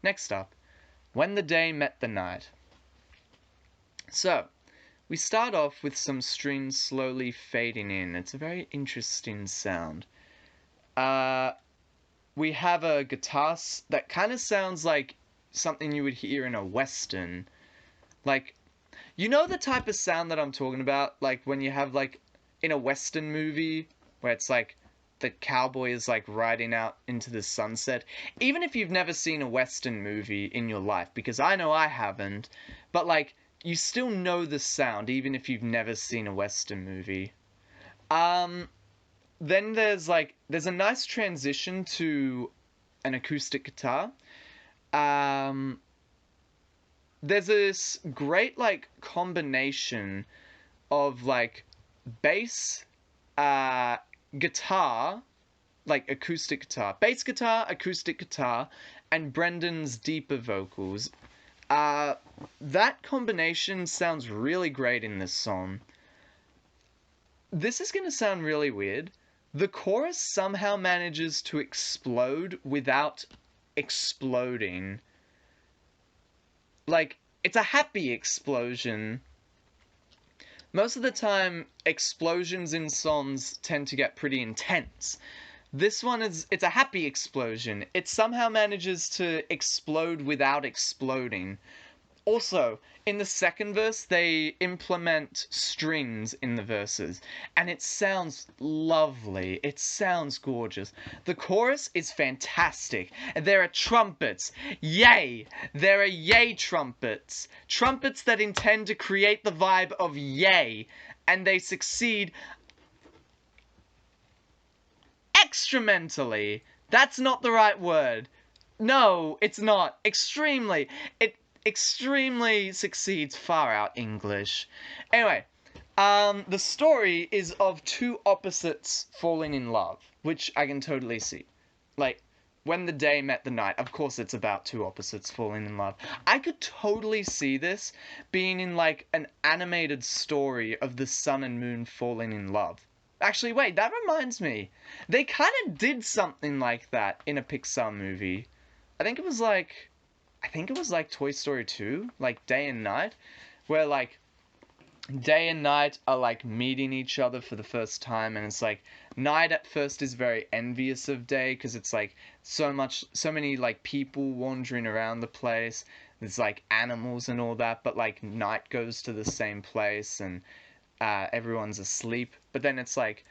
Next up, When the Day Met the Night. So, we start off with some strings slowly fading in. It's a very interesting sound. We have a guitar that kind of sounds like something you would hear in a western. Like, you know the type of sound that I'm talking about? Like, when you have, like, in a western movie, where it's like, the cowboy is, like, riding out into the sunset. Even if you've never seen a western movie in your life, because I know I haven't, but, like, you still know the sound, even if you've never seen a western movie. Then there's a nice transition to an acoustic guitar. There's this great like combination of like bass, guitar, like acoustic guitar, bass guitar, acoustic guitar, and Brendan's deeper vocals. That combination sounds really great in this song. This is gonna sound really weird. The chorus somehow manages to explode without exploding. Like, it's a happy explosion. Most of the time, explosions in songs tend to get pretty intense. This one it's a happy explosion. It somehow manages to explode without exploding. Also, in the second verse, they implement strings in the verses, and it sounds lovely. It sounds gorgeous. The chorus is fantastic. There are trumpets. Yay! There are yay trumpets. Trumpets that intend to create the vibe of yay, and they succeed extramentally. That's not the right word. No, it's not. Extremely. It extremely succeeds far out English. Anyway, the story is of two opposites falling in love, which I can totally see. Like, when the day met the night, of course it's about two opposites falling in love. I could totally see this being in like an animated story of the sun and moon falling in love. Actually, wait, that reminds me. They kind of did something like that in a Pixar movie. I think it was like Toy Story 2, like Day and Night, where like Day and Night are like meeting each other for the first time, and it's like Night at first is very envious of Day because it's like so many like people wandering around the place. There's like animals and all that, but like Night goes to the same place and everyone's asleep. But then it's like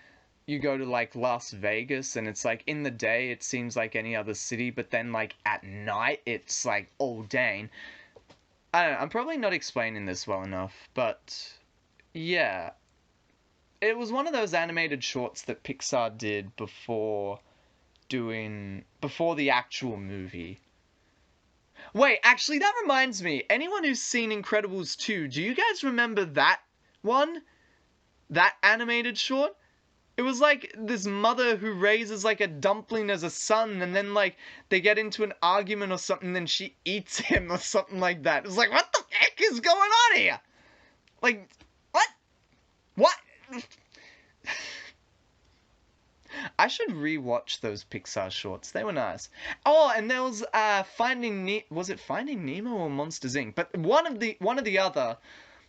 you go to like Las Vegas and it's like in the day it seems like any other city, but then like at night it's like all dang. I don't know, I'm probably not explaining this well enough, but yeah. It was one of those animated shorts that Pixar did before the actual movie. Wait, actually that reminds me. Anyone who's seen Incredibles 2, do you guys remember that one? That animated short? It was like this mother who raises like a dumpling as a son, and then like they get into an argument or something, and then she eats him or something like that. It's like, what the heck is going on here? Like, what? What? I should rewatch those Pixar shorts. They were nice. Oh, and there was was it Finding Nemo or Monsters Inc? But one of the other.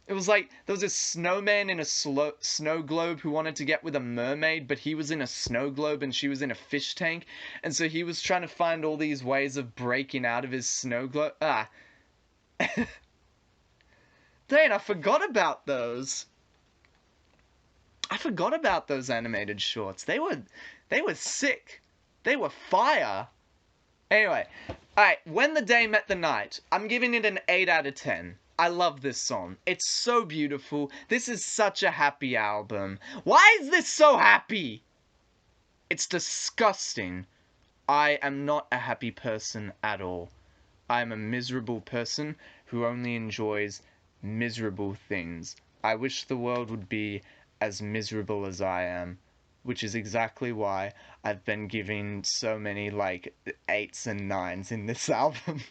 It was like, there was this snowman in a snow globe who wanted to get with a mermaid, but he was in a snow globe and she was in a fish tank. And so he was trying to find all these ways of breaking out of his snow globe. Dang, I forgot about those. I forgot about those animated shorts. They were sick. They were fire. Anyway, alright, When the Day Met the Night. I'm giving it an 8 out of 10. I love this song. It's so beautiful. This is such a happy album. Why is this so happy? It's disgusting. I am not a happy person at all. I am a miserable person who only enjoys miserable things. I wish the world would be as miserable as I am, which is exactly why I've been giving so many, like, 8s and 9s in this album.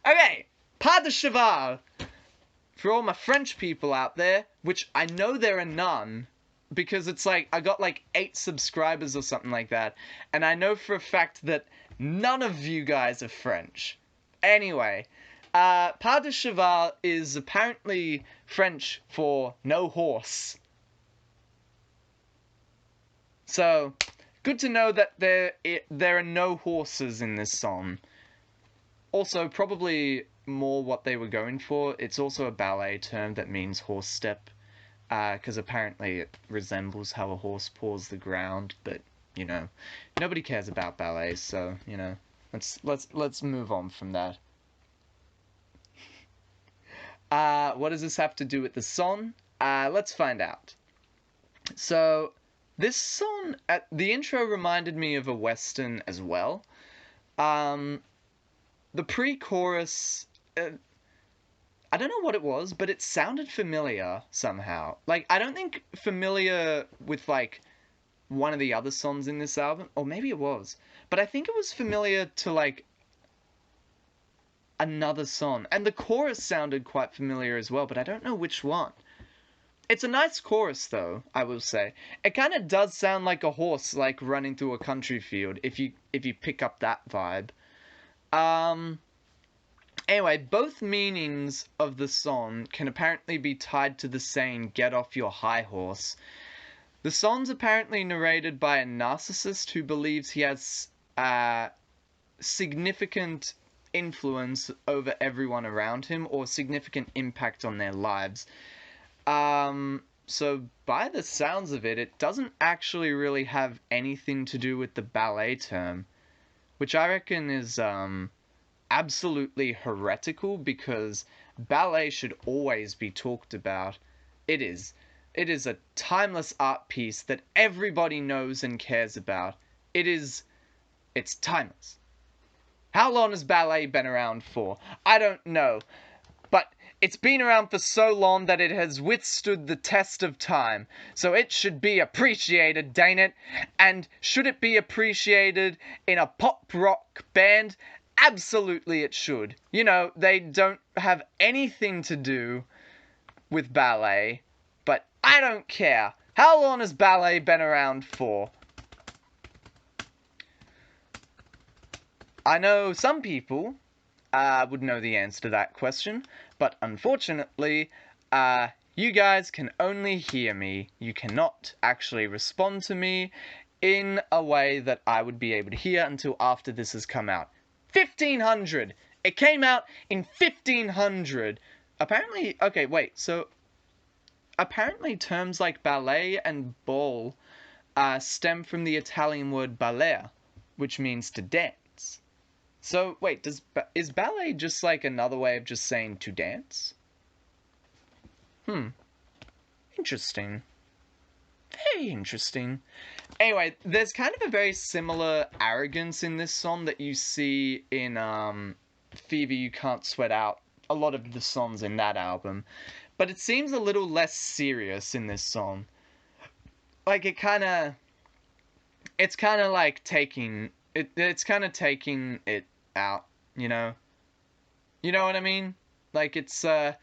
Okay! Pas de cheval! For all my French people out there, which I know there are none, because it's like, I got like 8 subscribers or something like that, and I know for a fact that none of you guys are French. Anyway, pas de cheval is apparently French for no horse. So, good to know that there are no horses in this song. Also, probably more what they were going for. It's also a ballet term that means horse step, because apparently it resembles how a horse paws the ground. But nobody cares about ballets, so let's move on from that. What does this have to do with the song? Let's find out. So, this song, the intro reminded me of a western as well. The pre-chorus, I don't know what it was, but it sounded familiar somehow. Like, I don't think familiar with, like, one of the other songs in this album, or maybe it was, but I think it was familiar to, like, another song. And the chorus sounded quite familiar as well, but I don't know which one. It's a nice chorus, though, I will say. It kind of does sound like a horse, like, running through a country field, if you pick up that vibe. Anyway, both meanings of the song can apparently be tied to the saying, "Get off your high horse." The song's apparently narrated by a narcissist who believes he has significant influence over everyone around him, or significant impact on their lives. So by the sounds of it, it doesn't actually really have anything to do with the ballet term, which I reckon is absolutely heretical, because ballet should always be talked about. It is. It is a timeless art piece that everybody knows and cares about. It's timeless. How long has ballet been around for? I don't know. But it's been around for so long that it has withstood the test of time. So it should be appreciated, dang it. And should it be appreciated in a pop rock band? Absolutely it should. They don't have anything to do with ballet. But I don't care. How long has ballet been around for? I know some people would know the answer to that question, but unfortunately, you guys can only hear me. You cannot actually respond to me in a way that I would be able to hear until after this has come out. 1500! It came out in 1500! Apparently, okay, wait, so apparently terms like ballet and ball stem from the Italian word ballare, which means to dance. So, wait, is ballet just like another way of just saying to dance? Interesting. Very interesting. Anyway, there's kind of a very similar arrogance in this song that you see in Fever You Can't Sweat Out, a lot of the songs in that album. But it seems a little less serious in this song. Like, it's kind of like taking it out, you know? You know what I mean? Like, it's kind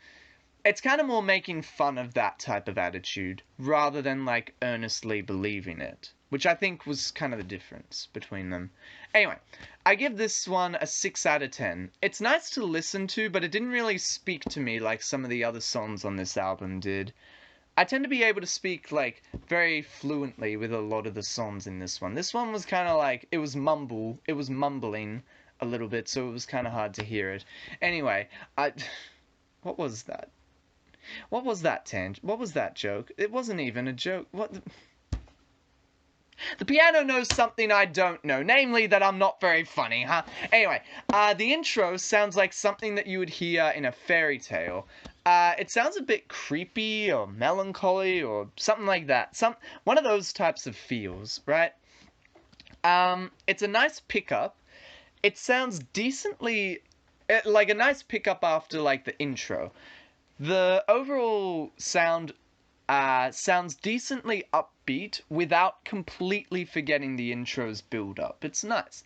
of more making fun of that type of attitude, rather than, like, earnestly believing it. Which I think was kind of the difference between them. Anyway, I give this one a 6 out of 10. It's nice to listen to, but it didn't really speak to me like some of the other songs on this album did. I tend to be able to speak, like, very fluently with a lot of the songs in this one. This one was kind of like, it was mumbling a little bit, so it was kind of hard to hear it. Anyway, what was that? What was that What was that joke? It wasn't even a joke. The piano knows something I don't know, namely that I'm not very funny, huh? Anyway, the intro sounds like something that you would hear in a fairy tale. It sounds a bit creepy or melancholy or something like that. One of those types of feels, right? It's a nice pickup. It sounds decently like a nice pickup after, like, the intro. The overall sound sounds decently upbeat without completely forgetting the intro's build-up. It's nice.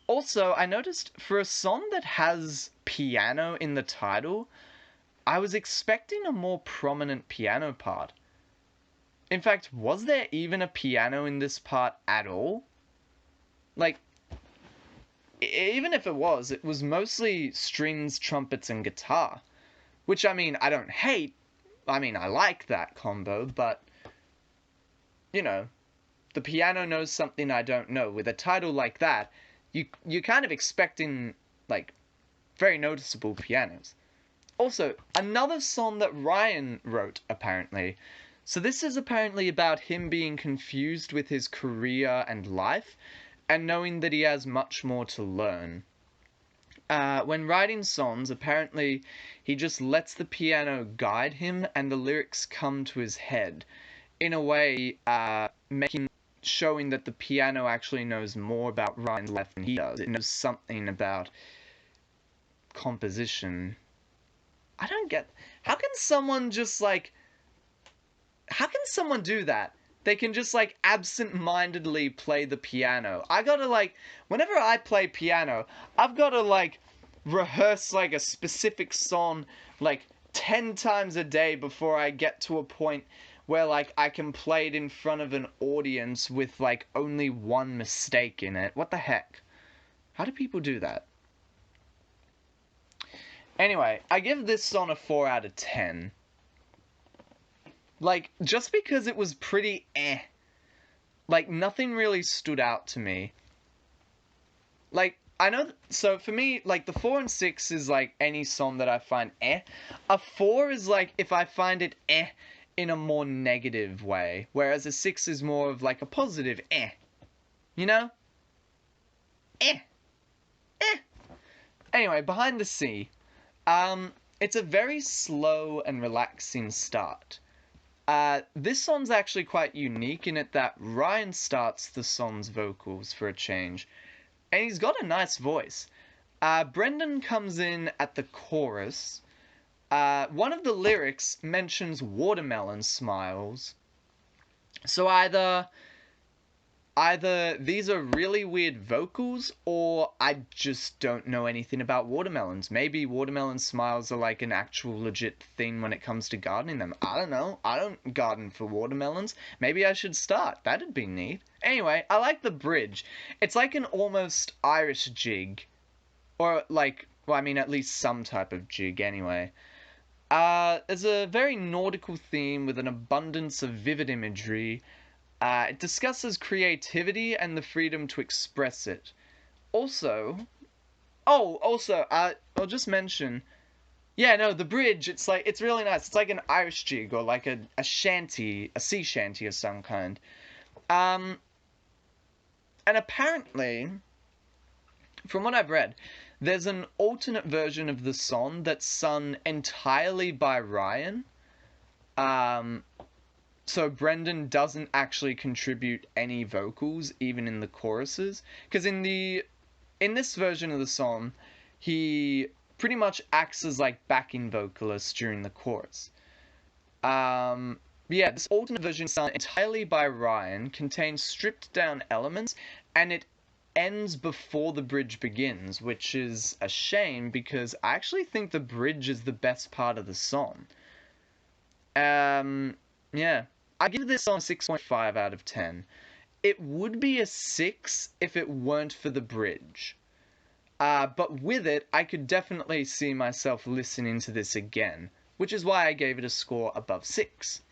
Also, I noticed for a song that has piano in the title, I was expecting a more prominent piano part. In fact, was there even a piano in this part at all? Like, even if it was mostly strings, trumpets, and guitar. Which, I mean, I don't hate. I mean, I like that combo, but, you know, the piano knows something I don't know. With a title like that, you're kind of expecting, like, very noticeable pianos. Also, another song that Ryan wrote, apparently. So this is apparently about him being confused with his career and life, and knowing that he has much more to learn. When writing songs, apparently he just lets the piano guide him and the lyrics come to his head. In a way, showing that the piano actually knows more about Ryan's life than he does. It knows something about composition. I don't get... How can someone just, like... How can someone do that? They can just, like, absent-mindedly play the piano. I gotta, like... Whenever I play piano, I've gotta, like, rehearse, like, a specific song, like, 10 times a day before I get to a point where, like, I can play it in front of an audience with, like, only one mistake in it. What the heck? How do people do that? Anyway, I give this song a 4 out of 10. Like, just because it was pretty Like, nothing really stood out to me. Like, I know... So, for me, like, the 4 and 6 is, like, any song that I find A 4 is, like, if I find it in a more negative way. Whereas a 6 is more of, like, a positive You know? Anyway, Behind the Sea. It's a very slow and relaxing start. This song's actually quite unique in it that Ryan starts the song's vocals for a change. And he's got a nice voice. Brendan comes in at the chorus. One of the lyrics mentions watermelon smiles. So either these are really weird vocals, or I just don't know anything about watermelons. Maybe watermelon smiles are like an actual legit thing when it comes to gardening them. I don't know. I don't garden for watermelons. Maybe I should start. That'd be neat. Anyway, I like the bridge. It's like an almost Irish jig. Or like, well, I mean, at least some type of jig anyway. There's a very nautical theme with an abundance of vivid imagery. It discusses creativity and the freedom to express it. Also, I'll just mention, yeah, no, the bridge, it's like, it's really nice. It's like an Irish jig or like a shanty, a sea shanty of some kind. And apparently, from what I've read, there's an alternate version of the song that's sung entirely by Ryan. So Brendan doesn't actually contribute any vocals, even in the choruses. Because in this version of the song, he pretty much acts as like backing vocalist during the chorus. Yeah, this alternate version sung entirely by Ryan contains stripped down elements, and it ends before the bridge begins, which is a shame because I actually think the bridge is the best part of the song. Yeah. I give this song a 6.5 out of 10. It would be a 6 if it weren't for the bridge. But with it, I could definitely see myself listening to this again, which is why I gave it a score above 6.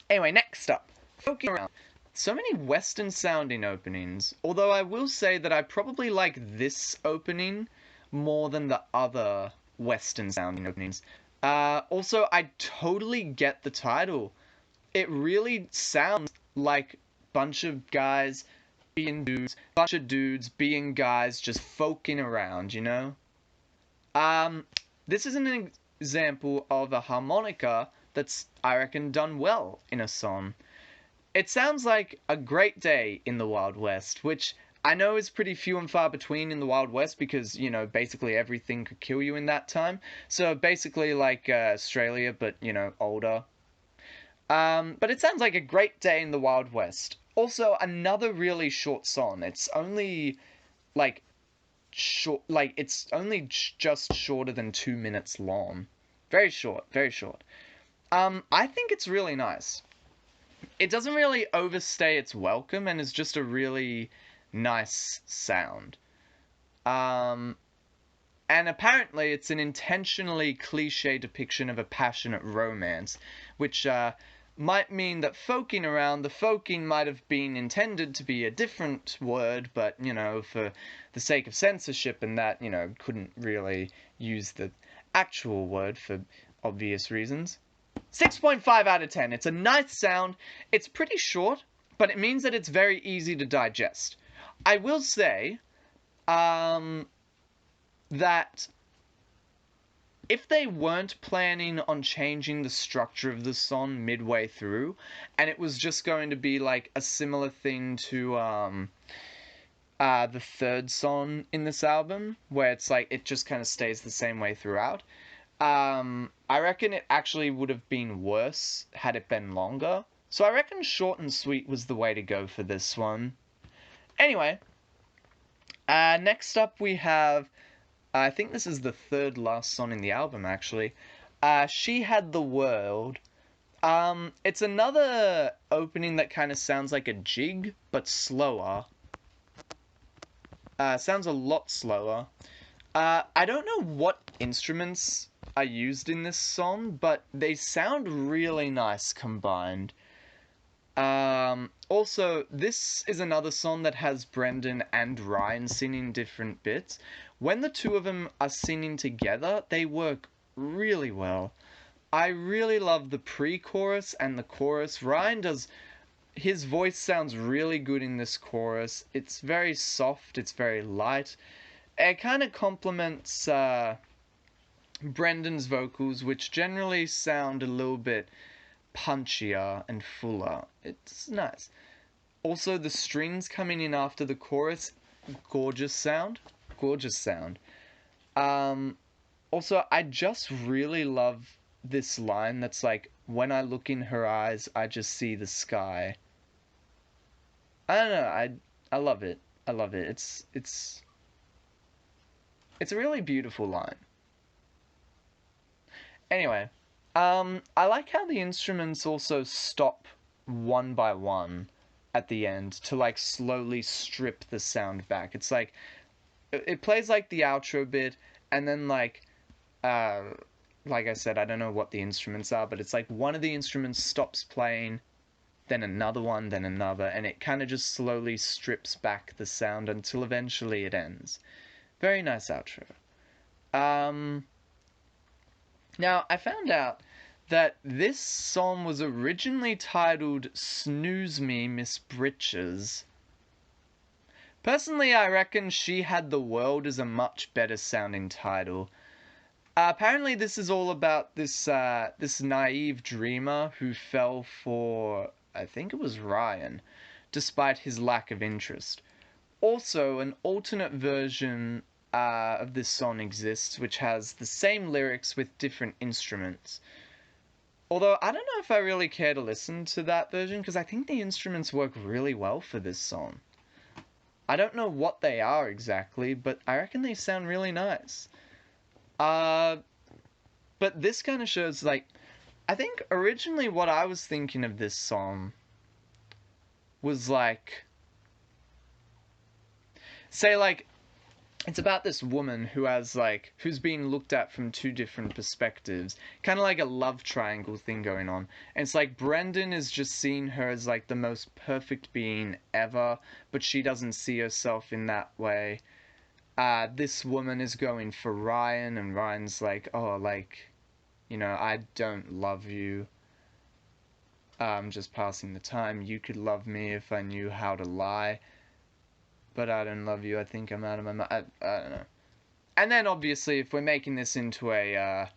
Anyway, next up, Folking Around. So many Western sounding openings, although I will say that I probably like this opening more than the other Western sounding openings. Also, I totally get the title. It really sounds like bunch of guys being dudes, bunch of dudes being guys just folking around, you know? This is an example of a harmonica that's, I reckon, done well in a song. It sounds like a great day in the Wild West, which I know is pretty few and far between in the Wild West because, you know, basically everything could kill you in that time. So basically like Australia, but, you know, older. But it sounds like a great day in the Wild West. Also, another really short song. It's only, like, short, like, it's only just shorter than 2 minutes long. Very short, very short. I think it's really nice. It doesn't really overstay its welcome and is just a really nice sound. Um, and apparently it's an intentionally cliche depiction of a passionate romance, which might mean that folking around, the folking might have been intended to be a different word, but, for the sake of censorship and that, couldn't really use the actual word for obvious reasons. 6.5 out of 10. It's a nice sound. It's pretty short, but it means that it's very easy to digest. I will say that if they weren't planning on changing the structure of the song midway through, and it was just going to be like a similar thing to the third song in this album, where it's like it just kind of stays the same way throughout, I reckon it actually would have been worse had it been longer. So I reckon short and sweet was the way to go for this one. Anyway, next up we have, I think this is the third last song in the album, actually. She Had the World. It's another opening that kind of sounds like a jig, but slower. Sounds a lot slower. I don't know what instruments are used in this song, but they sound really nice combined. Also, this is another song that has Brendan and Ryan singing different bits. When the two of them are singing together, they work really well. I really love the pre-chorus and the chorus. His voice sounds really good in this chorus. It's very soft, it's very light. It kind of complements Brendan's vocals, which generally sound a little bit punchier and fuller. It's nice. Also, the strings coming in after the chorus, gorgeous sound. Gorgeous sound. Also, I just really love this line that's like, when I look in her eyes, I just see the sky. I don't know, I love it. I love it. It's a really beautiful line. Anyway, I like how the instruments also stop one by one at the end to like slowly strip the sound back. It's like it plays like the outro bit, and then like I said, I don't know what the instruments are, but it's like one of the instruments stops playing, then another one, then another, and it kind of just slowly strips back the sound until eventually it ends. Very nice outro. Now, I found out that this song was originally titled Snooze Me, Miss Britches. Personally, I reckon She Had the World is a much better sounding title. Apparently, this is all about this naive dreamer who fell for, I think it was Ryan, despite his lack of interest. Also, an alternate version of this song exists, which has the same lyrics with different instruments. Although, I don't know if I really care to listen to that version, because I think the instruments work really well for this song. I don't know what they are exactly, but I reckon they sound really nice. But this kind of shows, like, I think originally what I was thinking of this song was like, say, like, it's about this woman who's being looked at from two different perspectives, kind of like a love triangle thing going on. And it's like Brendan is just seeing her as like the most perfect being ever, but she doesn't see herself in that way. This woman is going for Ryan, and Ryan's like, oh, like, I don't love you. I'm just passing the time. You could love me if I knew how to lie. But I don't love you. I think I'm out of my mind. I don't know. And then, obviously, if we're making this into a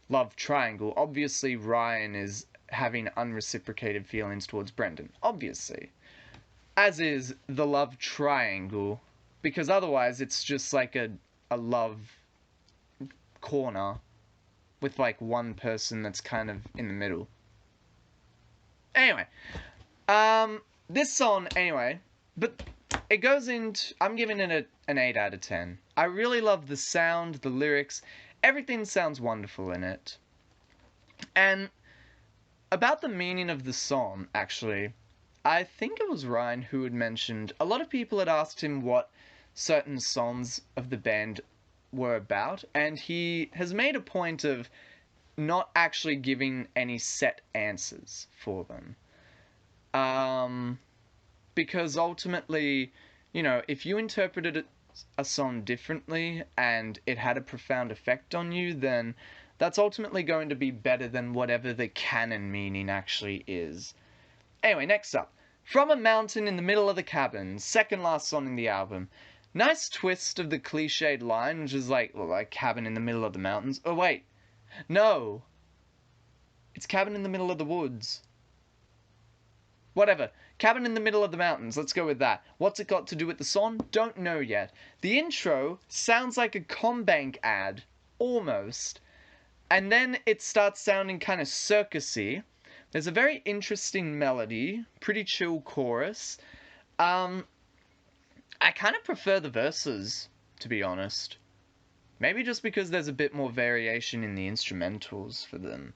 love triangle, obviously Ryan is having unreciprocated feelings towards Brendan. Obviously. As is the love triangle. Because otherwise, it's just like a love corner with, like, one person that's kind of in the middle. Anyway. This song, anyway. But it goes into, I'm giving it an 8 out of 10. I really love the sound, the lyrics, everything sounds wonderful in it. And about the meaning of the song, actually, I think it was Ryan who had mentioned, a lot of people had asked him what certain songs of the band were about, and he has made a point of not actually giving any set answers for them. Because ultimately, if you interpreted a song differently and it had a profound effect on you, then that's ultimately going to be better than whatever the canon meaning actually is. Anyway, next up. From a Mountain in the Middle of the Cabin, second last song in the album. Nice twist of the cliched line, which is like, well, like cabin in the middle of the mountains. Oh, wait. No. It's cabin in the middle of the woods. Whatever. Cabin in the middle of the mountains. Let's go with that. What's it got to do with the song? Don't know yet. The intro sounds like a Combank ad. Almost. And then it starts sounding kind of circusy. There's a very interesting melody. Pretty chill chorus. I kind of prefer the verses, to be honest. Maybe just because there's a bit more variation in the instrumentals for them.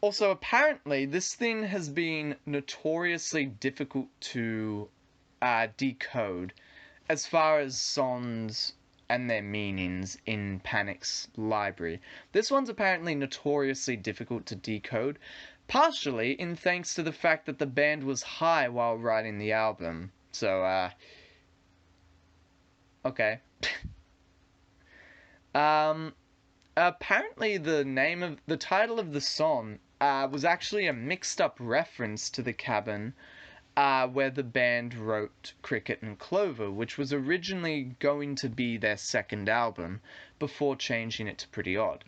Also, apparently, this thing has been notoriously difficult to decode as far as songs and their meanings in Panic's library. This one's apparently notoriously difficult to decode, partially in thanks to the fact that the band was high while writing the album. So, okay. Apparently the title of the song was actually a mixed up reference to the cabin where the band wrote Cricket and Clover, which was originally going to be their second album before changing it to Pretty Odd.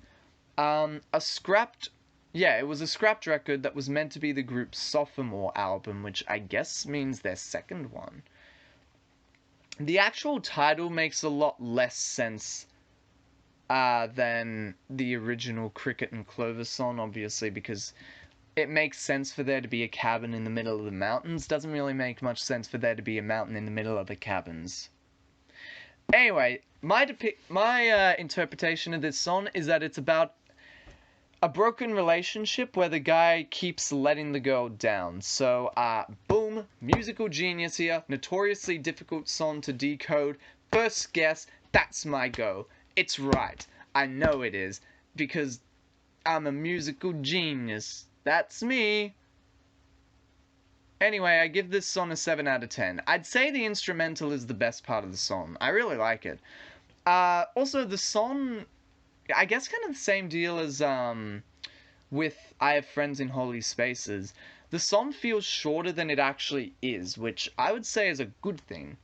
It was a scrapped record that was meant to be the group's sophomore album, which I guess means their second one. The actual title makes a lot less sense than the original Cricket and Clover song, obviously, because it makes sense for there to be a cabin in the middle of the mountains. Doesn't really make much sense for there to be a mountain in the middle of the cabins. Anyway, my interpretation of this song is that it's about a broken relationship where the guy keeps letting the girl down. So, boom, musical genius here. Notoriously difficult song to decode. First guess, that's my go. It's right. I know it is, because I'm a musical genius. That's me. Anyway, I give this song a 7 out of 10. I'd say the instrumental is the best part of the song. I really like it. Also, the song, I guess kind of the same deal as with I Have Friends in Holy Spaces. The song feels shorter than it actually is, which I would say is a good thing.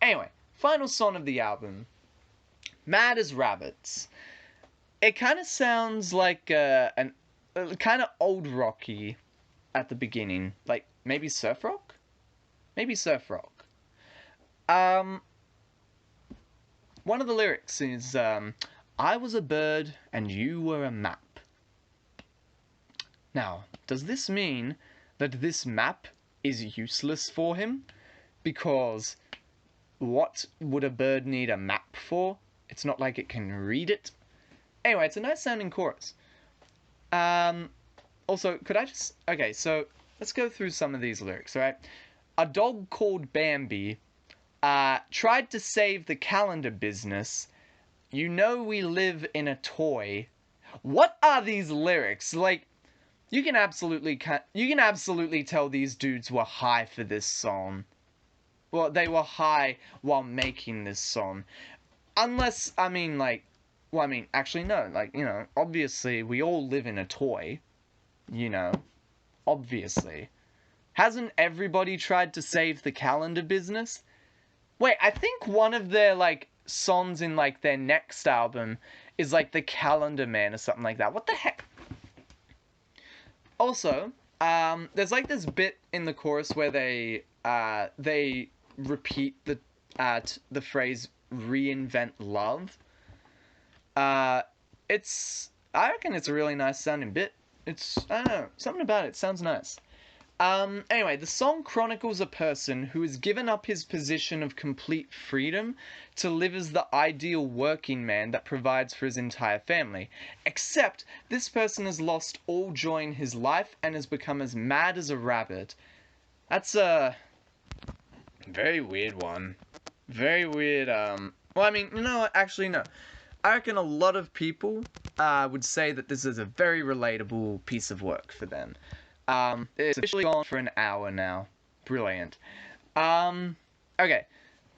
Anyway, final song of the album. Mad as Rabbits. It kind of sounds like kind of old rocky at the beginning, like maybe surf rock. One of the lyrics is, "I was a bird and you were a map." Now, does this mean that this map is useless for him? Because what would a bird need a map for? It's not like it can read it. Anyway, it's a nice sounding chorus. Also, could I just... Okay, so let's go through some of these lyrics, alright? A dog called Bambi tried to save the calendar business. You know we live in a toy. What are these lyrics? Like, you can absolutely tell these dudes were high for this song. Well, they were high while making this song. Unless, actually, no. Like, obviously, we all live in a toy. Obviously. Hasn't everybody tried to save the calendar business? Wait, I think one of their, songs in, their next album is, The Calendar Man or something like that. What the heck? Also, there's, this bit in the chorus where they repeat the phrase reinvent love. I reckon it's a really nice sounding bit. I don't know, something about it sounds nice. Anyway, the song chronicles a person who has given up his position of complete freedom to live as the ideal working man that provides for his entire family. Except, this person has lost all joy in his life and has become as mad as a rabbit. That's Very weird one. Very weird, well, I mean, you know what? Actually, no. I reckon a lot of people would say that this is a very relatable piece of work for them. It's officially gone for an hour now. Brilliant. Okay.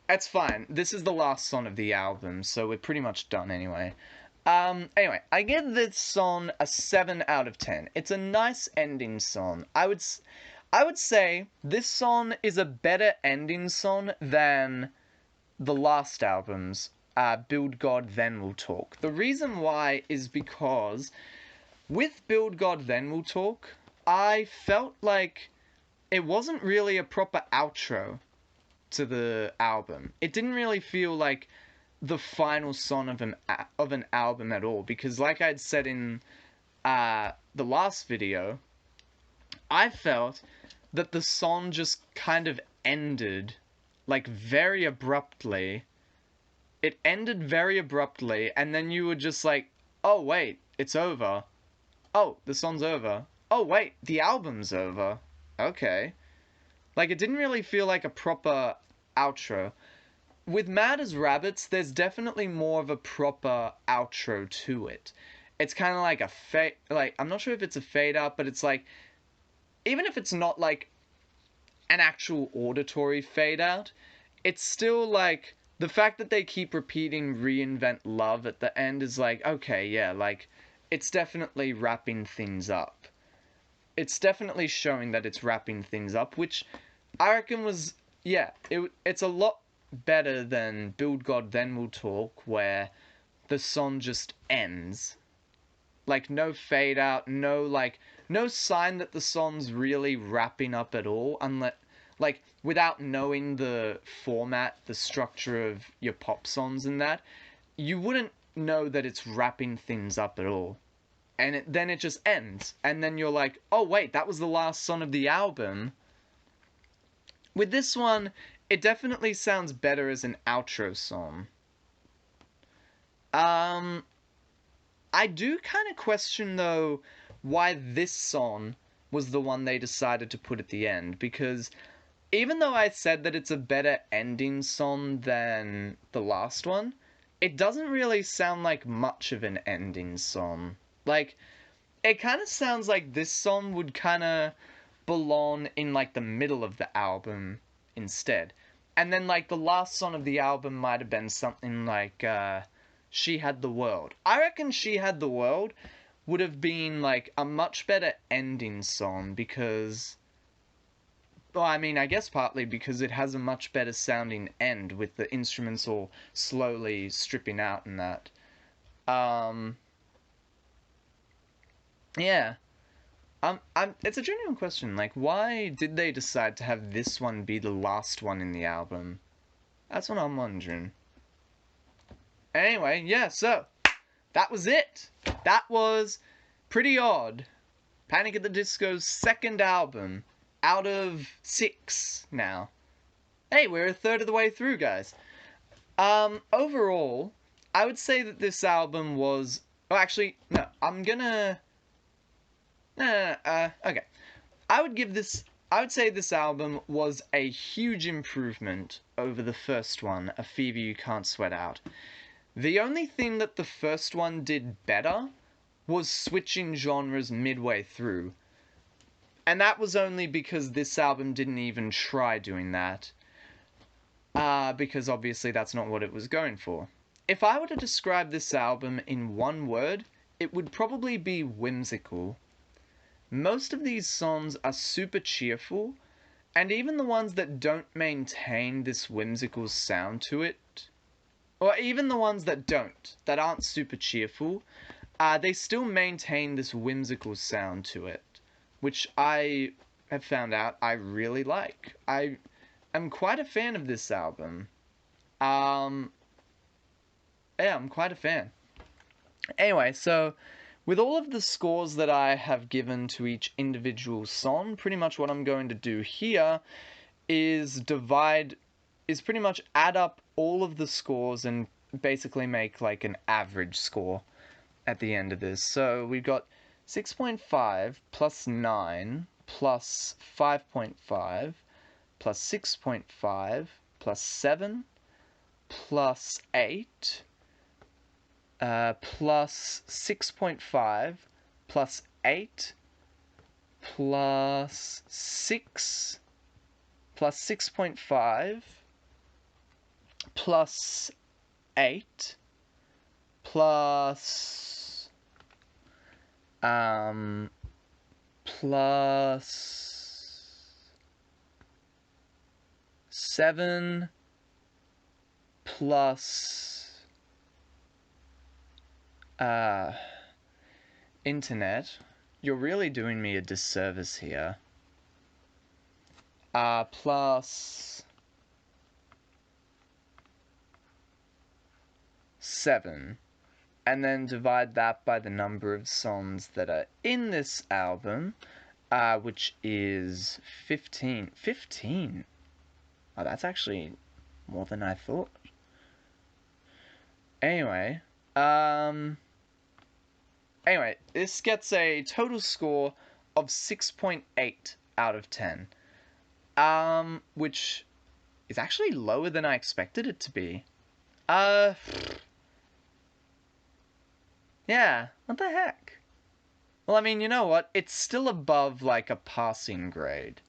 That's fine. This is the last song of the album, so we're pretty much done anyway. Anyway, I give this song a 7 out of 10. It's a nice ending song. I would say this song is a better ending song than the last album's Build God Then We'll Talk. The reason why is because with Build God Then We'll Talk, I felt like it wasn't really a proper outro to the album. It didn't really feel like the final song of an album at all, because like I'd said in the last video, I felt that the song just kind of ended like very abruptly. It ended very abruptly, and then you were just like, oh wait, it's over. Oh, the song's over. Oh wait, the album's over. Okay. Like, it didn't really feel like a proper outro. With Mad as Rabbits, there's definitely more of a proper outro to it. It's kind of like a fade, like, I'm not sure if it's a fade out, but it's like, even if it's not like an actual auditory fade out, it's still like, the fact that they keep repeating reinvent love at the end is like, okay, yeah, like, it's definitely wrapping things up. It's definitely showing that it's wrapping things up, which I reckon was, yeah, it's a lot better than Build God Then We'll Talk, where the song just ends. Like, no fade out, no sign that the song's really wrapping up at all, unless, like, without knowing the format, the structure of your pop songs and that, you wouldn't know that it's wrapping things up at all. And then it just ends. And then you're like, oh wait, that was the last song of the album. With this one, it definitely sounds better as an outro song. I do kind of question, though, why this song was the one they decided to put at the end, because even though I said that it's a better ending song than the last one, it doesn't really sound like much of an ending song. Like, it kind of sounds like this song would kind of belong in, like, the middle of the album instead. And then, like, the last song of the album might have been something like, She Had the World. I reckon She Had the World would have been, like, a much better ending song because, well, I mean, I guess partly because it has a much better sounding end with the instruments all slowly stripping out and that. Yeah. It's a genuine question. Like, why did they decide to have this one be the last one in the album? That's what I'm wondering. Anyway, yeah, so that was it. That was Pretty Odd, Panic at the Disco's second album out of 6 now. Hey, we're a third of the way through, guys. Overall, I would say that this album was... Oh, actually, no, I'm gonna... okay. I would say this album was a huge improvement over the first one, A Fever You Can't Sweat Out. The only thing that the first one did better was switching genres midway through. And that was only because this album didn't even try doing that. Because obviously that's not what it was going for. If I were to describe this album in one word, it would probably be whimsical. Most of these songs are super cheerful, and even the ones that don't maintain this whimsical sound to it, or even the ones that aren't super cheerful, they still maintain this whimsical sound to it, which I have found out I really like. I am quite a fan of this album. Yeah, I'm quite a fan. Anyway, so with all of the scores that I have given to each individual song, pretty much what I'm going to do here is pretty much add up all of the scores and basically make like an average score at the end of this. So we've got 6.5 plus 9 plus 5.5 plus 6.5 plus 7 plus 8 plus 6.5 plus 8 plus 6 plus 6.5 plus 8 plus plus 7 plus internet. You're really doing me a disservice here. Plus 7. And then divide that by the number of songs that are in this album, which is 15. 15? Oh, that's actually more than I thought. Anyway, this gets a total score of 6.8 out of 10. Which is actually lower than I expected it to be. Yeah, what the heck? Well, I mean, you know what? It's still above, like, a passing grade.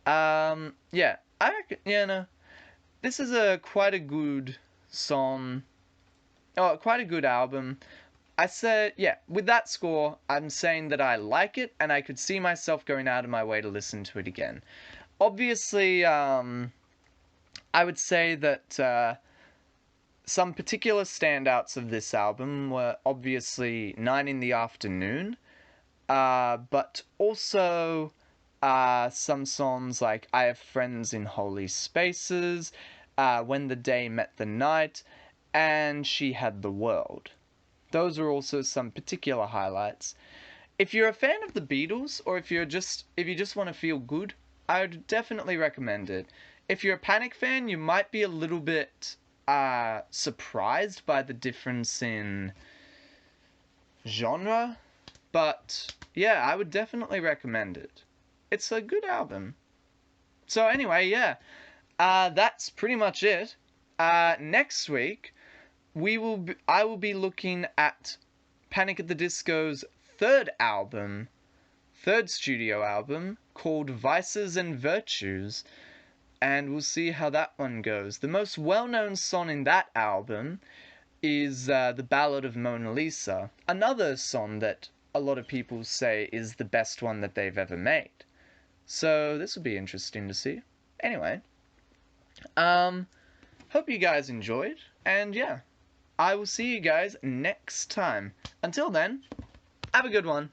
Yeah, I reckon, yeah, no. This is quite a good song. Oh, quite a good album. I said, yeah, with that score, I'm saying that I like it, and I could see myself going out of my way to listen to it again. Obviously, I would say that some particular standouts of this album were obviously 9 in the Afternoon, but also some songs like I Have Friends in Holy Spaces, When the Day Met the Night, and She Had the World. Those are also some particular highlights. If you're a fan of the Beatles, or if you just want to feel good, I would definitely recommend it. If you're a Panic fan, you might be a little bit surprised by the difference in genre, but yeah, I would definitely recommend it. It's a good album. So anyway, yeah, that's pretty much it. Next week, I will be looking at Panic at the Disco's third studio album, called Vices and Virtues, and we'll see how that one goes. The most well-known song in that album is the Ballad of Mona Lisa, another song that a lot of people say is the best one that they've ever made. So this will be interesting to see. Anyway, hope you guys enjoyed, and yeah, I will see you guys next time. Until then, have a good one.